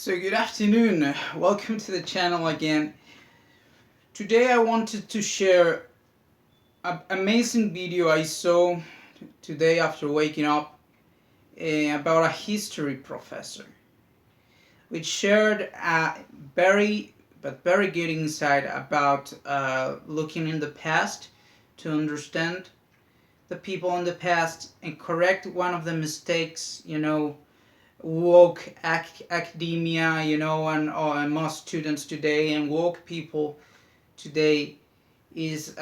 So good afternoon, welcome to the channel again. Today I wanted to share an amazing video I saw today after waking up about a history professor, which shared a very good insight about looking in the past to understand the people in the past and correct one of the mistakes, woke academia, and most students today and woke people today is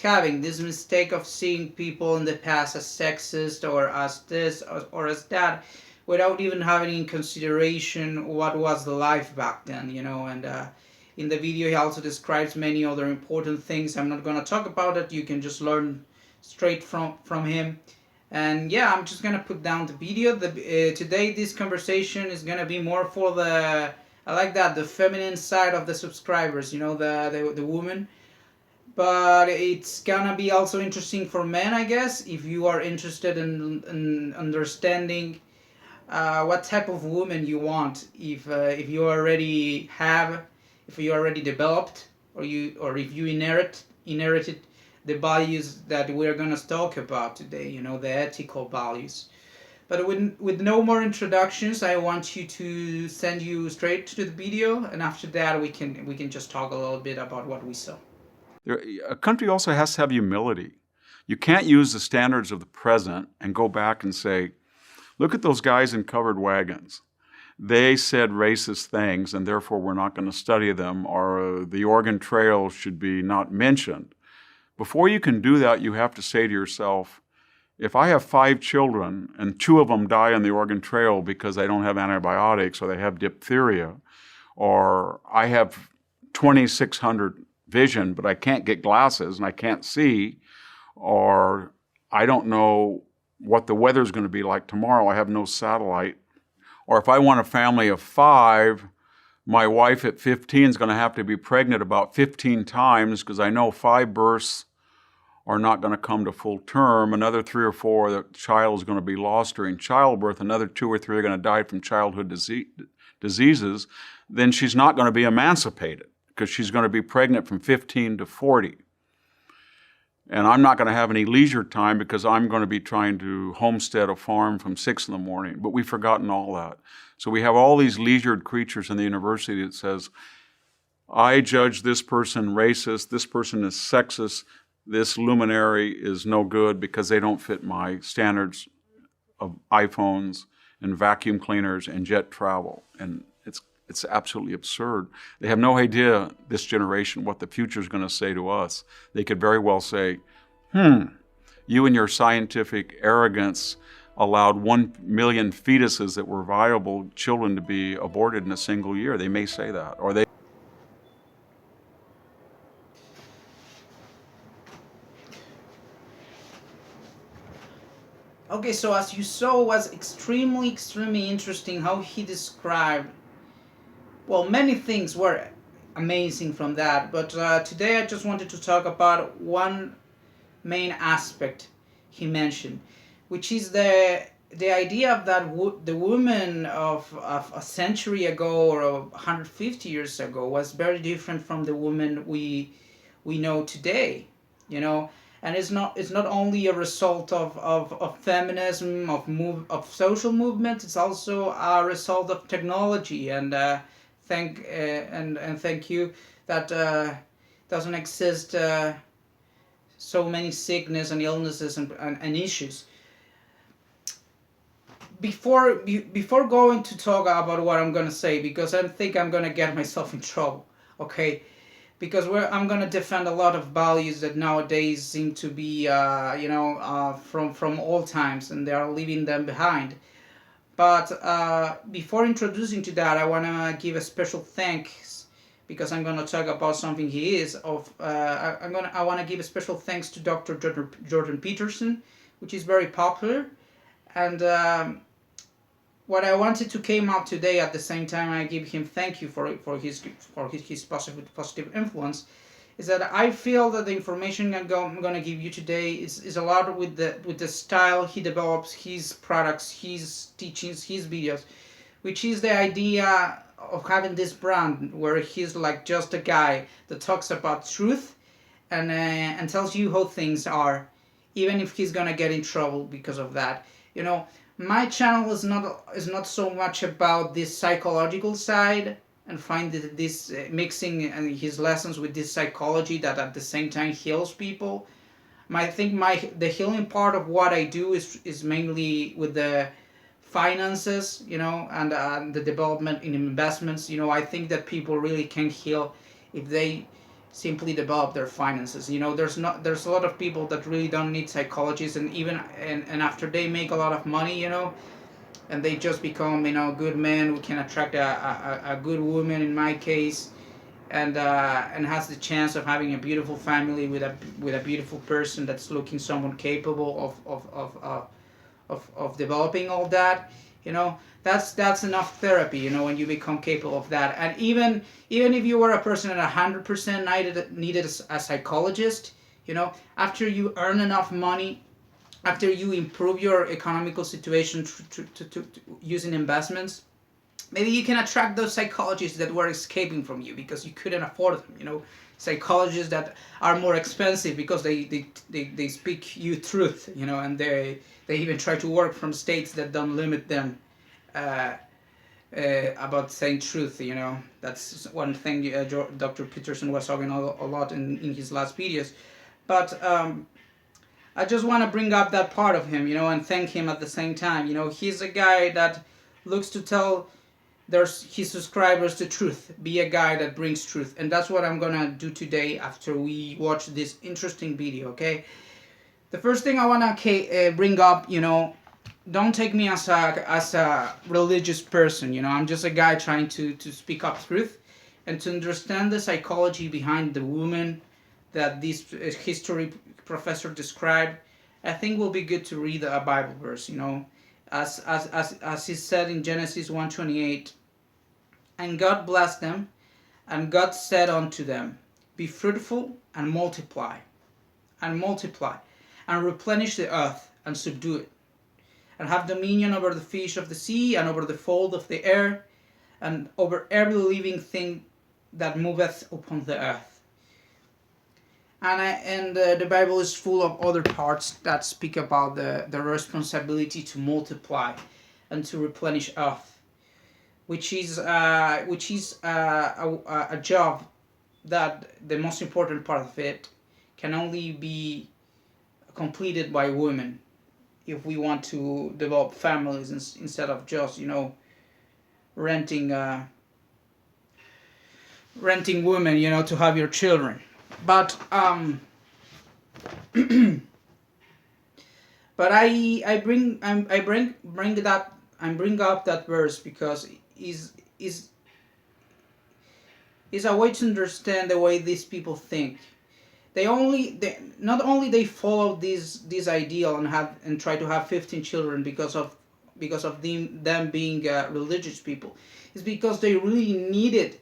having this mistake of seeing people in the past as sexist or as this or as that, without even having in consideration what was the life back then, and in the video he also describes many other important things. I'm not going to talk about it, you can just learn straight from him. And yeah, I'm just gonna put down the video. Today this conversation is gonna be more for the, I like that, the feminine side of the subscribers, the woman. But it's gonna be also interesting for men, I guess, if you are interested in understanding what type of woman you want. If you already have, if you already developed, or if you inherited the values that we're going to talk about today, the ethical values. But with no more introductions, I want you to send you straight to the video, and after that we can just talk a little bit about what we saw. A country also has to have humility. You can't use the standards of the present and go back and say, look at those guys in covered wagons. They said racist things and therefore we're not going to study them, or the Oregon Trail should be not mentioned. Before you can do that, you have to say to yourself, if I have 5 children and 2 of them die on the Oregon Trail because they don't have antibiotics or they have diphtheria, or I have 2,600 vision but I can't get glasses and I can't see, or I don't know what the weather's going to be like tomorrow, I have no satellite, or if I want a family of 5, my wife at 15 is going to have to be pregnant about 15 times because I know 5 births are not going to come to full term. Another 3 or 4, the child is going to be lost during childbirth. Another 2 or 3 are going to die from childhood diseases. Then she's not going to be emancipated because she's going to be pregnant from 15 to 40. And I'm not going to have any leisure time because I'm going to be trying to homestead a farm from 6 in the morning. But we've forgotten all that. So we have all these leisured creatures in the university that says, I judge this person racist, this person is sexist, this luminary is no good because they don't fit my standards of iPhones and vacuum cleaners and jet travel. And it's absolutely absurd. They have no idea, this generation, what the future is going to say to us. They could very well say, you and your scientific arrogance allowed 1 million fetuses that were viable children to be aborted in a single year. They may say that. Or they Okay, so as you saw, was extremely interesting how he described, well, many things were amazing from that, but today I just wanted to talk about one main aspect he mentioned, which is the idea of that the woman of a century ago or 150 years ago was very different from the woman we know today, and it's not only a result of feminism, of social movement. It's also a result of technology, and thank you that doesn't exist so many sickness and illnesses and issues. Before going to talk about what I'm gonna say, because I think I'm gonna get myself in trouble, okay? Because I'm gonna defend a lot of values that nowadays seem to be, from old times, and they are leaving them behind. But before introducing to that, I wanna give a special thanks, because I'm gonna talk about something he is of. I wanna give a special thanks to Dr. Jordan Peterson, which is very popular, and what I wanted to came out today at the same time I give him thank you for his positive influence, is that I feel that the information I'm going to give you today is a lot with the style he develops his products, his teachings, his videos, which is the idea of having this brand where he's like just a guy that talks about truth and tells you how things are, even if he's gonna get in trouble because of that. You know, my channel is not so much about this psychological side and find this mixing his lessons with this psychology that at the same time heals people. I think the healing part of what I do is mainly with the finances, and the development in investments. I think that people really can heal if they simply develop their finances. There's a lot of people that really don't need psychologists, and even and after they make a lot of money, and they just become good men who can attract a good woman in my case, and has the chance of having a beautiful family with a beautiful person that's looking someone capable of developing all that. That's enough therapy. When you become capable of that, and even if you were a person that 100% needed a psychologist, after you earn enough money, after you improve your economical situation using investments, maybe you can attract those psychologists that were escaping from you because you couldn't afford them. Psychologists that are more expensive because they speak you truth. And they even try to work from states that don't limit them uh, about saying truth. That's one thing Dr. Peterson was talking a lot in his last videos. But I just want to bring up that part of him, and thank him at the same time. He's a guy that looks to tell his subscribers the truth, be a guy that brings truth, and that's what I'm gonna do today after we watch this interesting video. Okay, the first thing I wanna bring up, don't take me as a religious person. I'm just a guy trying to speak up truth and to understand the psychology behind the woman that this history professor described. I think will be good to read a Bible verse. As he said in Genesis 1:28, and God blessed them, and God said unto them, be fruitful and multiply, and replenish the earth, and subdue it, and have dominion over the fish of the sea, and over the fowl of the air, and over every living thing that moveth upon the earth. And the Bible is full of other parts that speak about the responsibility to multiply and to replenish earth, which is a job that the most important part of it can only be completed by women if we want to develop families instead of just renting women to have your children. But but I bring up that verse because is a way to understand the way these people think. Not only they follow this ideal and try to have 15 children because of them being religious people. It's because they really needed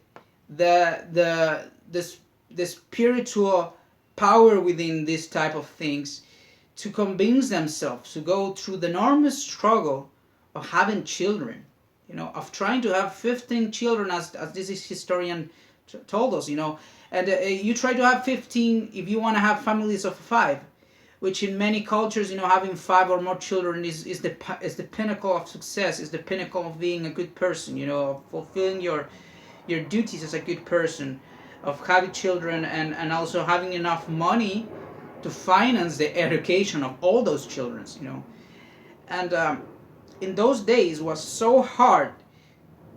the spiritual power within this type of things to convince themselves to go through the enormous struggle of having children, of trying to have 15 children, as this historian told us, and you try to have 15 if you want to have families of 5, which in many cultures, having 5 or more children is the pinnacle of success, is the pinnacle of being a good person, of fulfilling your duties as a good person, of having children and also having enough money to finance the education of all those children, and in those days was so hard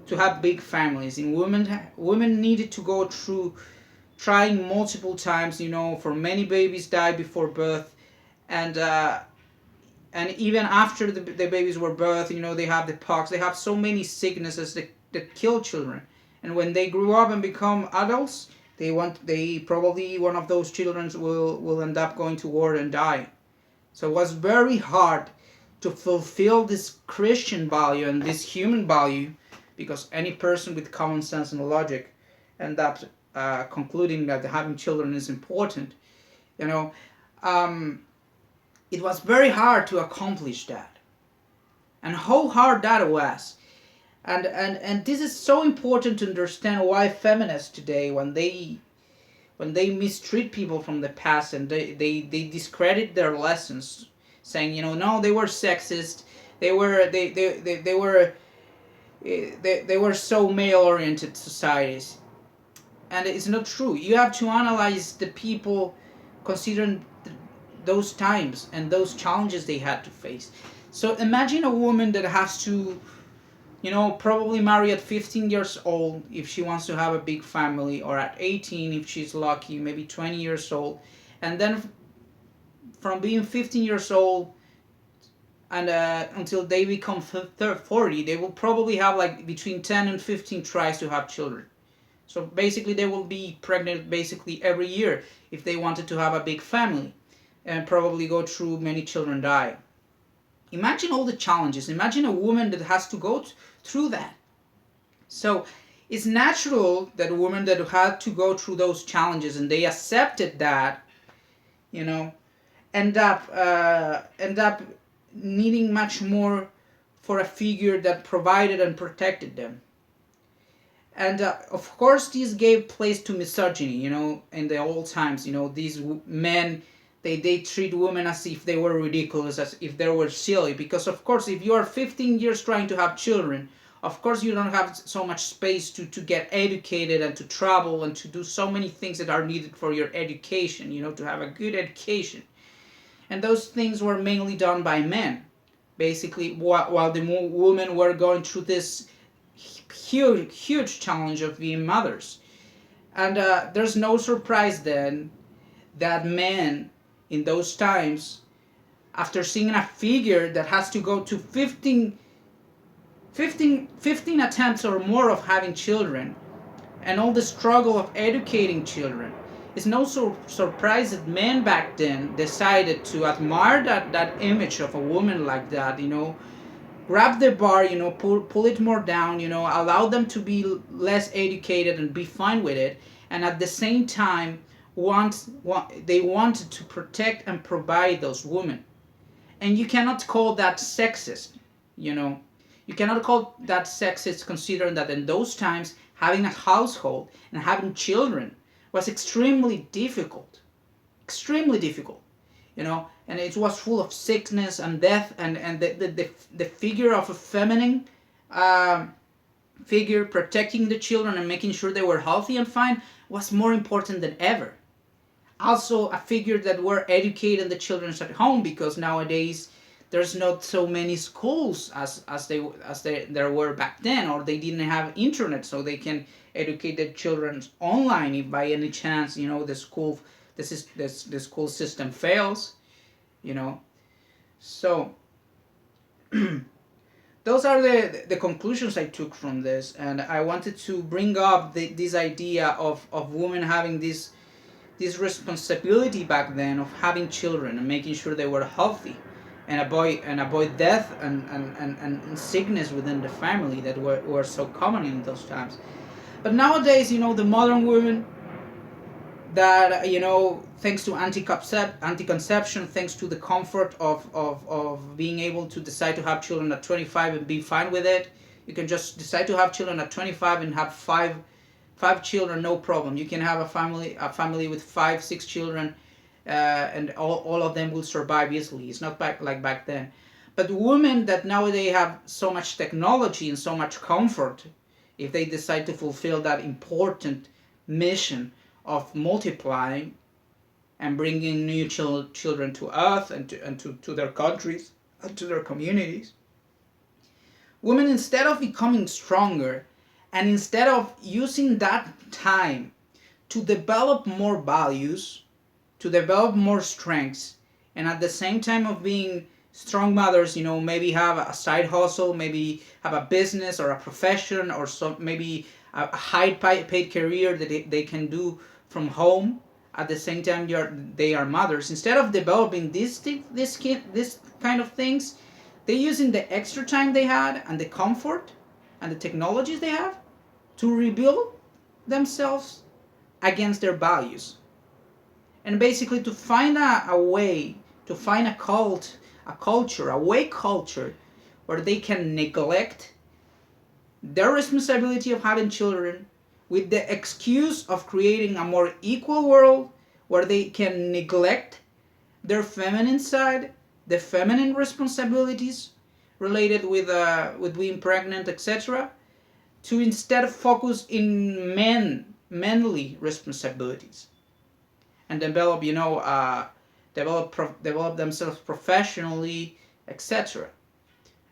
to have big families, and women needed to go through trying multiple times, for many babies died before birth, and even after the babies were birthed, they have the pox, they have so many sicknesses that kill children, and when they grew up and become adults, they probably one of those children will end up going to war and die. So it was very hard to fulfill this Christian value and this human value, because any person with common sense and logic end up concluding that having children is important. It was very hard to accomplish that, and how hard that was. And this is so important to understand why feminists today, when they mistreat people from the past, and they discredit their lessons, saying, no, they were sexist, they were they were so male oriented societies. And it's not true. You have to analyze the people, considering those times and those challenges they had to face. So imagine a woman that has to, probably marry at 15 years old if she wants to have a big family, or at 18 if she's lucky, maybe 20 years old. And then from being 15 years old and until they become 40, they will probably have like between 10 and 15 tries to have children. So basically they will be pregnant basically every year if they wanted to have a big family, and probably go through many children die. Imagine all the challenges. Imagine a woman that has to go through that. So it's natural that a woman that had to go through those challenges and they accepted that, end up needing much more for a figure that provided and protected them. And of course, this gave place to misogyny. In the old times, these men, they treat women as if they were ridiculous, as if they were silly. Because of course, if you are 15 years trying to have children, of course you don't have so much space to get educated and to travel and to do so many things that are needed for your education. To have a good education. And those things were mainly done by men, basically, while the women were going through this huge challenge of being mothers. And there's no surprise then that men in those times, after seeing a figure that has to go to 15 attempts or more of having children, and all the struggle of educating children, it's no surprise that men back then decided to admire that image of a woman like that, grab the bar, pull it more down, allow them to be less educated and be fine with it. And at the same time, they wanted to protect and provide those women. And you cannot call that sexist, You cannot call that sexist, considering that in those times, having a household and having children was extremely difficult. Extremely difficult. And it was full of sickness and death, and the figure of a feminine figure protecting the children and making sure they were healthy and fine was more important than ever. Also, a figure that were educating the children at home, because nowadays there's not so many schools as there were back then, or they didn't have internet, so they can educate their children online if by any chance the school system fails. So those are the conclusions I took from this, and I wanted to bring up this idea of women having this responsibility back then of having children and making sure they were healthy, and avoid death and sickness within the family that were so common in those times. But nowadays, the modern women that, thanks to anti-conception, thanks to the comfort of being able to decide to have children at 25 and be fine with it. You can just decide to have children at 25 and have five children, no problem. You can have a family with 5-6 children, and all of them will survive easily. It's not like back then. But women that nowadays have so much technology and so much comfort, if they decide to fulfill that important mission of multiplying and bringing new children to earth and to their countries and to their communities, women, instead of becoming stronger and instead of using that time to develop more values, to develop more strengths, and at the same time of being strong mothers, maybe have a side hustle, maybe have a business or a profession, or maybe a high paid career that they can do from home. At the same time, they are mothers. Instead of developing this kind of things, they're using the extra time they had and the comfort and the technologies they have to rebuild themselves against their values, and basically to find a way, to find a culture, a way culture where they can neglect their responsibility of having children with the excuse of creating a more equal world where they can neglect their feminine side, the feminine responsibilities related with being pregnant, etc., to instead focus in manly responsibilities and develop, develop themselves professionally, etc.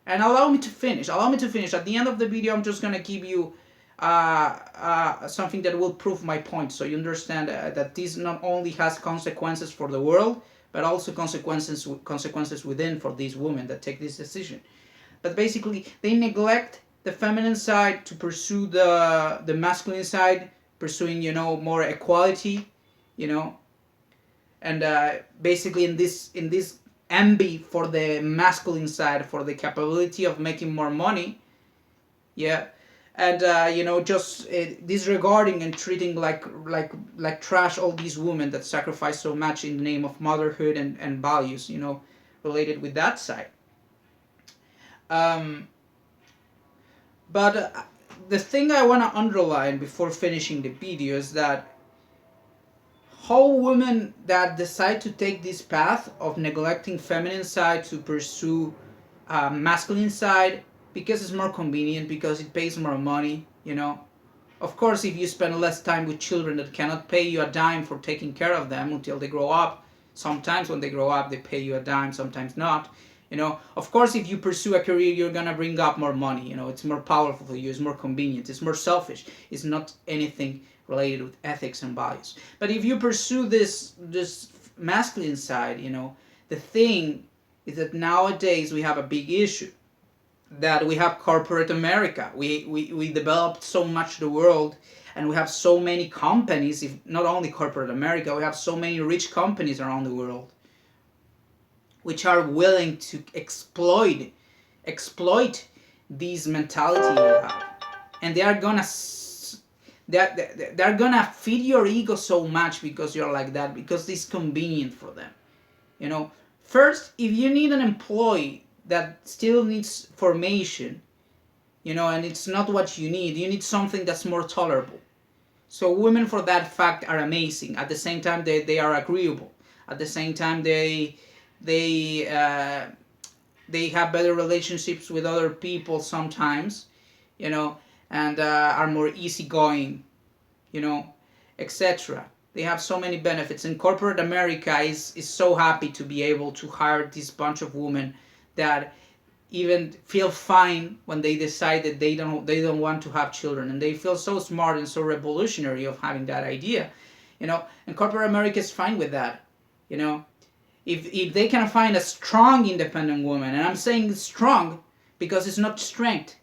And allow me to finish. At the end of the video, I'm just gonna give you something that will prove my point, so you understand that this not only has consequences for the world, but also consequences within for these women that take this decision. But basically, they neglect the feminine side to pursue the masculine side, pursuing more equality, you know, and basically in this envy for the masculine side, for the capability of making more money, yeah, and just disregarding and treating like trash all these women that sacrifice so much in the name of motherhood and values, related with that side. Um, but the thing I want to underline before finishing the video is that how women that decide to take this path of neglecting feminine side to pursue masculine side because it's more convenient, because it pays more money, Of course, if you spend less time with children that cannot pay you a dime for taking care of them until they grow up, sometimes when they grow up they pay you a dime, sometimes not. Of course, if you pursue a career, you're gonna bring up more money. It's more powerful for you, it's more convenient, it's more selfish. It's not anything related with ethics and values. But if you pursue this masculine side, the thing is that nowadays we have a big issue, that we have corporate America. We developed so much the world, and we have so many companies. If not only corporate America, we have so many rich companies around the world which are willing to exploit these mentality you have, and they're gonna feed your ego so much because you're like that, because it's convenient for them. First, if you need an employee that still needs formation, and it's not what you need something that's more tolerable. So women, for that fact, are amazing. At the same time, they are agreeable. At the same time, they have better relationships with other people sometimes, and are more easygoing, etc. They have so many benefits, and corporate America is so happy to be able to hire this bunch of women that even feel fine when they decide that they don't want to have children, and they feel so smart and so revolutionary of having that idea, and corporate America is fine with that. If they can find a strong independent woman, and I'm saying strong because it's not strength.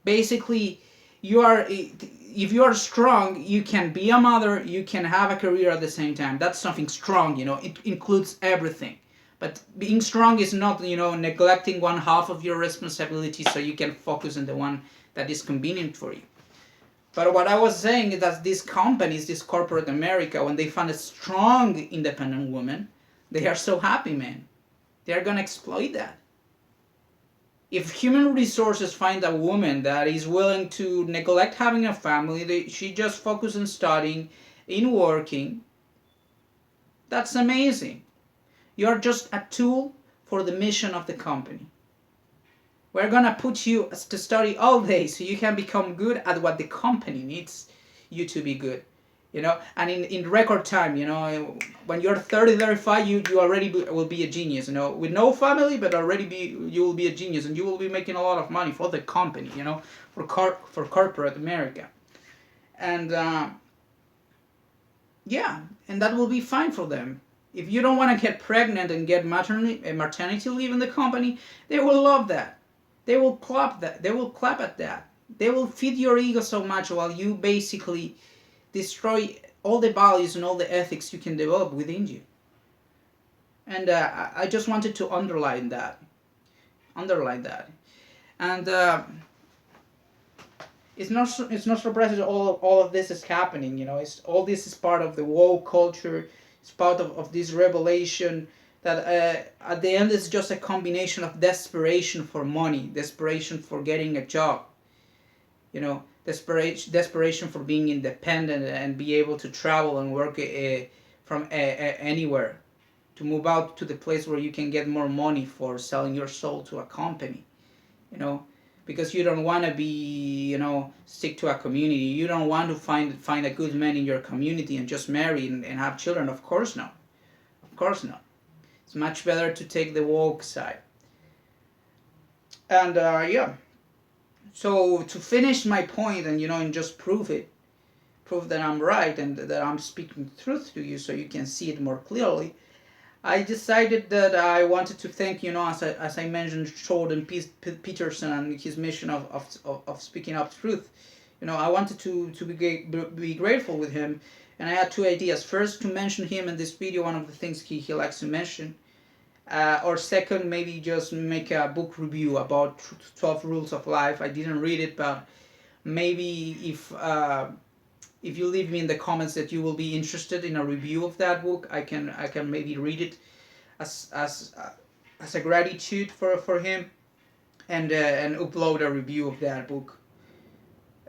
Basically, if you are strong, you can be a mother, you can have a career at the same time. That's something strong, it includes everything. But being strong is not, neglecting one half of your responsibility so you can focus on the one that is convenient for you. But what I was saying is that these companies, this corporate America, when they find a strong independent woman, they are so happy, man. They are gonna exploit that. If human resources find a woman that is willing to neglect having a family, she just focuses on studying, in working, that's amazing. You're just a tool for the mission of the company. We're gonna put you to study all day so you can become good at what the company needs you to be good. And in record time, when you're 30, 35, you already will be a genius, with no family, but you will be a genius, and you will be making a lot of money for the company, for corporate America. And yeah, and that will be fine for them. If you don't want to get pregnant and get maternity leave in the company, they will love that. They will clap at that. They will feed your ego so much while you basically destroy all the values and all the ethics you can develop within you. And I just wanted to underline that. And it's not surprising that all of this is happening. All this is part of the woke culture. It's part of this revelation that at the end it's just a combination of desperation for money, desperation for getting a job, Desperation for being independent and be able to travel and work from anywhere, to move out to the place where you can get more money for selling your soul to a company, you know, because you don't want to be, stick to a community. You don't want to find a good man in your community and just marry and have children. Of course not. Of course not. It's much better to take the woke side. And yeah, so to finish my point and just prove that I'm right and that I'm speaking truth to you so you can see it more clearly, I decided that I wanted to thank, as I mentioned, Jordan Peterson and his mission of speaking up truth. I wanted to be grateful with him, and I had two ideas. First, to mention him in this video, one of the things he likes to mention. Or second, maybe just make a book review about 12 Rules of Life. I didn't read it, but maybe if you leave me in the comments that you will be interested in a review of that book, I can maybe read it as a gratitude for him, and upload a review of that book,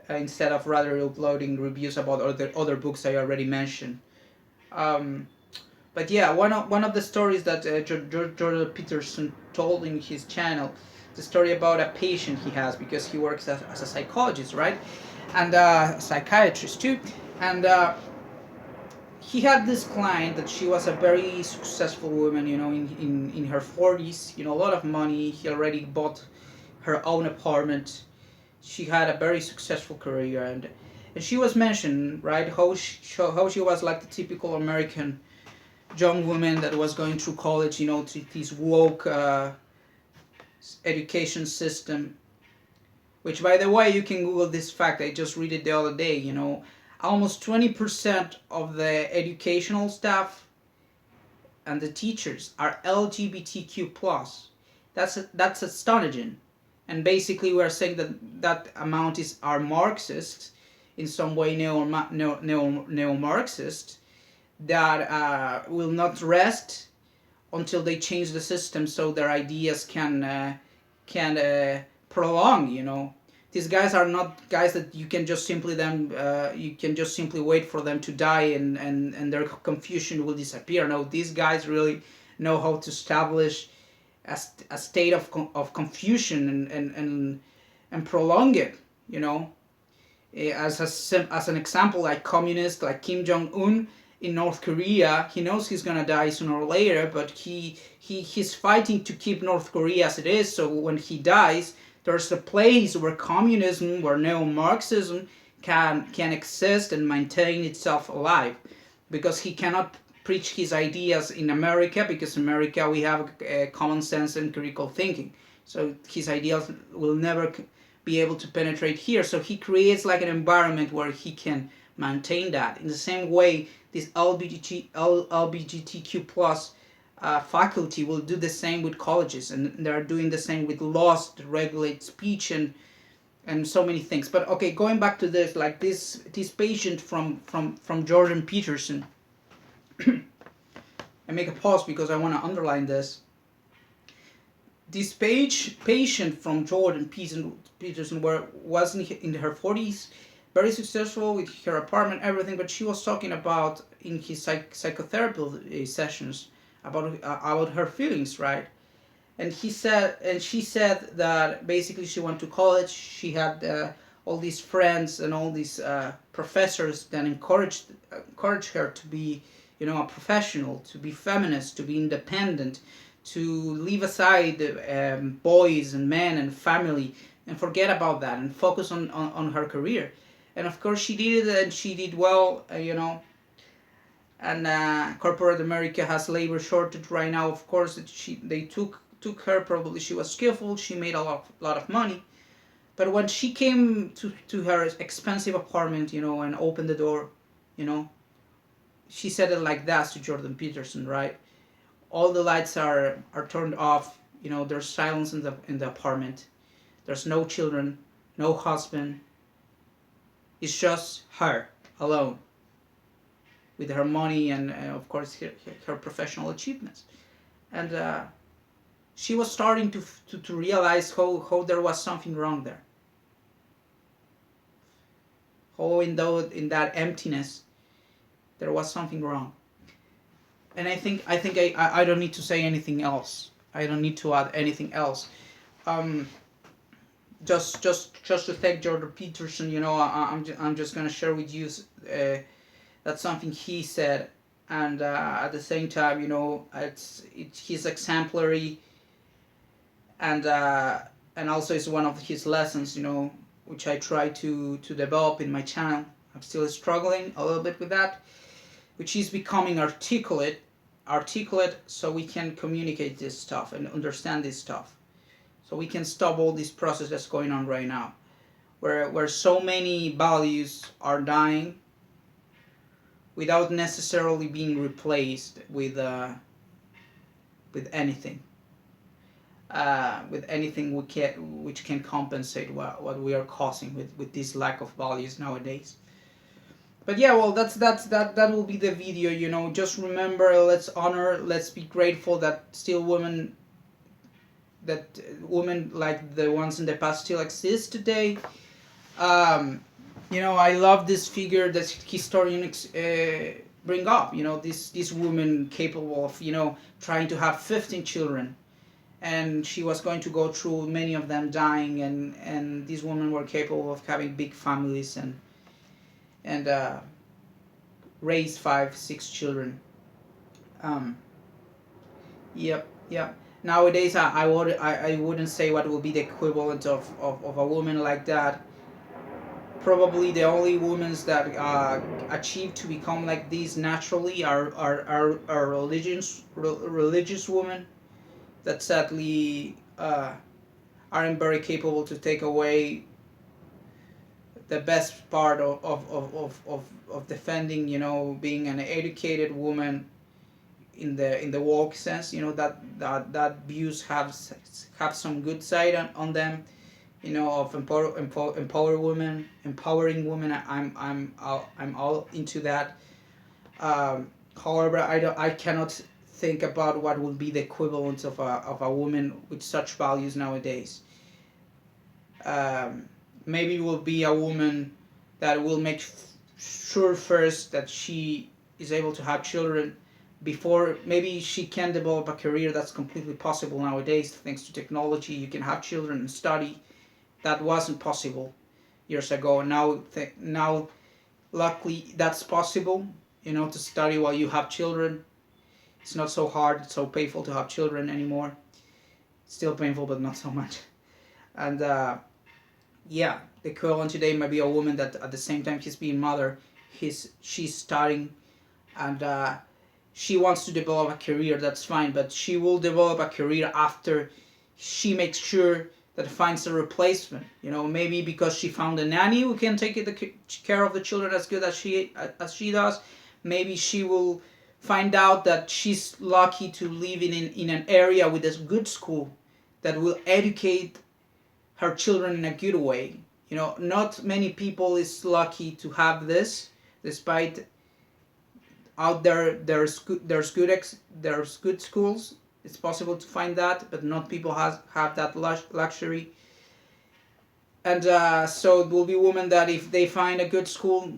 instead of rather uploading reviews about other books I already mentioned. Um, but yeah, one of the stories that Jordan Peterson told in his channel, the story about a patient he has, because he works as a psychologist, right, and psychiatrist too, and he had this client that she was a very successful woman, in her 40s, a lot of money. He already bought her own apartment. She had a very successful career, and she was mentioned, right, how she was like the typical American young woman that was going through college, to this woke education system. Which, by the way, you can Google this fact. I just read it the other day. Almost 20% of the educational staff and the teachers are LGBTQ+. That's astonishing. And basically, we are saying that amount are Marxist, in some way neo-Marxist, that will not rest until they change the system so their ideas can prolong. These guys are not guys that you can just simply wait for them to die and their confusion will disappear. No, these guys really know how to establish a state of confusion and prolong it. As an example, like communists like Kim Jong-un in North Korea, he knows he's gonna die sooner or later, but he's fighting to keep North Korea as it is, so when he dies, there's a place where communism, where neo-Marxism can exist and maintain itself alive, because he cannot preach his ideas in America, because in America we have common sense and critical thinking, so his ideas will never be able to penetrate here. So he creates like an environment where he can maintain that. In the same way, this LGBTQ plus faculty will do the same with colleges, and they're doing the same with laws that regulate speech and so many things. But okay, going back to this, like this patient from Jordan Peterson. I make a pause because I want to underline this. This patient from Jordan Peterson was in her 40s, very successful with her apartment, everything, but she was talking about in his psychotherapy sessions about her feelings, right? And she said that basically she went to college. She had all these friends and all these professors that encouraged her to be, a professional, to be feminist, to be independent, to leave aside boys and men and family and forget about that and focus on her career. And of course she did it, and she did well, and corporate America has labor shortage right now. Of course they took her, probably she was skillful, she made a lot of money. But when she came to her expensive apartment, and opened the door, she said it like that to Jordan Peterson, right? All the lights are turned off, there's silence in the apartment. There's no children, no husband. It's just her alone, with her money and of course her professional achievements. And she was starting to realize how there was something wrong there. how in that emptiness there was something wrong. And I don't need to say anything else. I don't need to add anything else. Um, just to thank Jordan Peterson, I'm just gonna share with you that's something he said, and at the same time, it's his exemplary, and also it's one of his lessons, which I try to develop in my channel. I'm still struggling a little bit with that, which is becoming articulate, so we can communicate this stuff and understand this stuff, so we can stop all this process that's going on right now, where so many values are dying without necessarily being replaced with anything, which can compensate what we are causing with this lack of values nowadays. But yeah, well, that will be the video. Just remember, let's be grateful that women like the ones in the past still exist today. I love this figure that historians bring up. This woman capable of trying to have 15 children, and she was going to go through many of them dying, and these women were capable of having big families and raise 5, 6 children. Um, yep, yep. Nowadays, I wouldn't say what will be the equivalent of a woman like that. Probably the only women that achieve to become like this naturally are religious women that sadly aren't very capable to take away the best part of defending, being an educated woman in the woke sense. That views have some good side on them, of empowering women. I'm all into that. However, I cannot think about what would be the equivalent of a woman with such values nowadays. Maybe will be a woman that will make sure first that she is able to have children before maybe she can develop a career. That's completely possible nowadays thanks to technology. You can have children and study. That wasn't possible years ago. Now luckily that's possible, to study while you have children. It's not so hard, it's so painful to have children anymore. It's still painful, but not so much. And yeah, the equivalent today might be a woman that at the same time she's being mother, she's studying, and she wants to develop a career. That's fine, but she will develop a career after she makes sure that finds a replacement. Maybe because she found a nanny who can take care of the children as good as she does. Maybe she will find out that she's lucky to live in an area with a good school that will educate her children in a good way. Not many people is lucky to have this, despite out there's good schools. It's possible to find that, but not people have that luxury. And so it will be women that if they find a good school,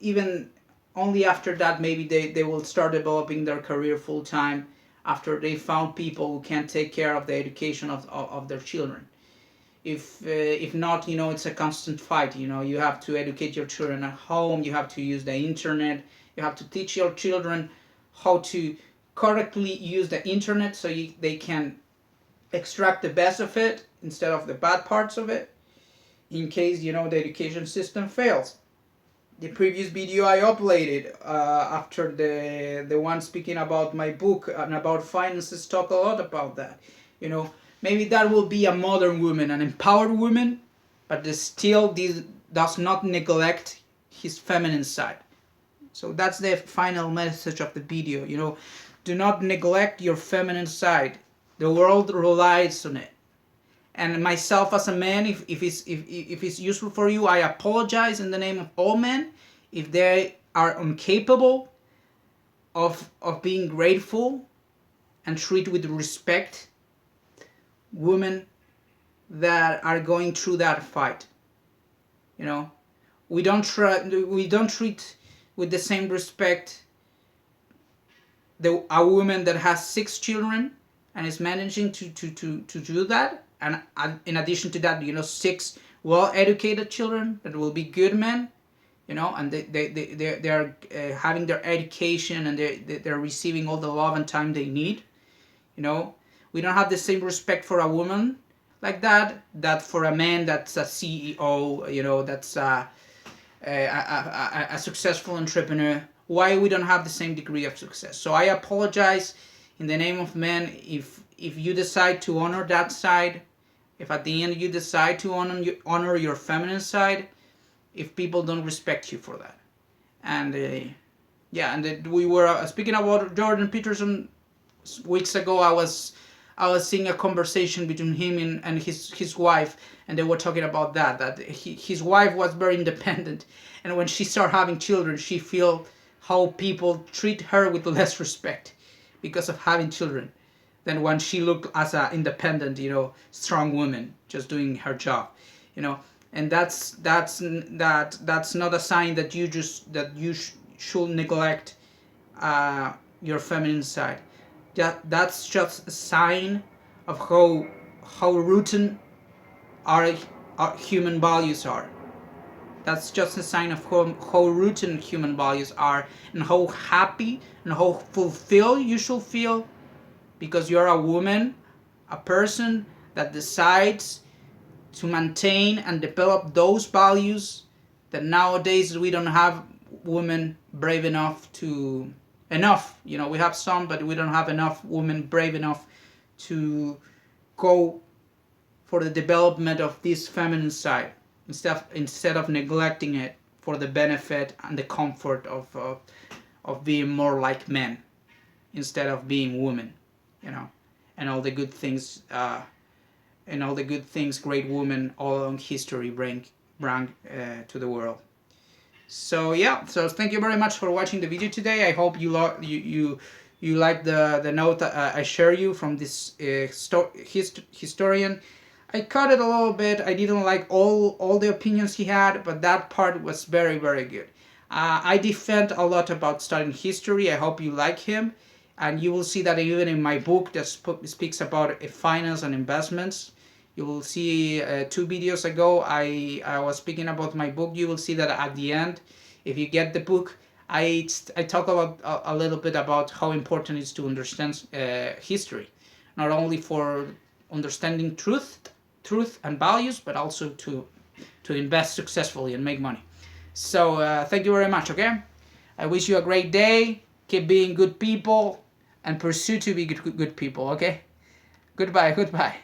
even only after that, maybe they will start developing their career full time after they found people who can take care of the education of their children. If not, it's a constant fight. You have to educate your children at home. You have to use the internet. You have to teach your children how to correctly use the internet so they can extract the best of it instead of the bad parts of it, in case the education system fails. The previous video I uploaded after the one speaking about my book and about finances talk a lot about that. Maybe that will be a modern woman, an empowered woman, but this does not neglect his feminine side. So that's the final message of the video. Do not neglect your feminine side. The world relies on it. And myself as a man, if it's useful for you, I apologize in the name of all men if they are incapable of being grateful and treat with respect women that are going through that fight. we don't treat with the same respect a woman that has 6 children and is managing to do that, and in addition to that, 6 well-educated children that will be good men, and they are having their education, and they're receiving all the love and time they need. We don't have the same respect for a woman like that for a man that's a CEO, that's a successful entrepreneur. Why we don't have the same degree of success? So I apologize in the name of men if you decide to honor that side, if at the end you decide to honor your feminine side, if people don't respect you for that. And we were speaking about Jordan Peterson weeks ago. I was seeing a conversation between him and his wife, and they were talking about that his wife was very independent, and when she started having children, she feel how people treat her with less respect because of having children than when she looked as an independent, strong woman just doing her job, and that's not a sign that you should neglect your feminine side. That's just a sign of how rotten our human values are. That's just a sign of how rotten human values are, and how happy and how fulfilled you should feel because you're a woman, a person that decides to maintain and develop those values that nowadays we don't have women brave enough to we have some, but we don't have enough women brave enough to go for the development of this feminine side, instead of neglecting it for the benefit and the comfort of being more like men instead of being women, and all the good things great women all along history bring to the world. So thank you very much for watching the video today. I hope you like the note I share you from this historian. I cut it a little bit. I didn't like all the opinions he had, but that part was very, very good. I defend a lot about studying history. I hope you like him, and you will see that even in my book that speaks about finance and investments. You will see 2 videos ago I was speaking about my book. You will see that at the end, if you get the book, I talk about a little bit about how important it is to understand history, not only for understanding truth and values, but also to invest successfully and make money. So thank you very much. Okay, I wish you a great day. Keep being good people and pursue to be good people. Okay, goodbye.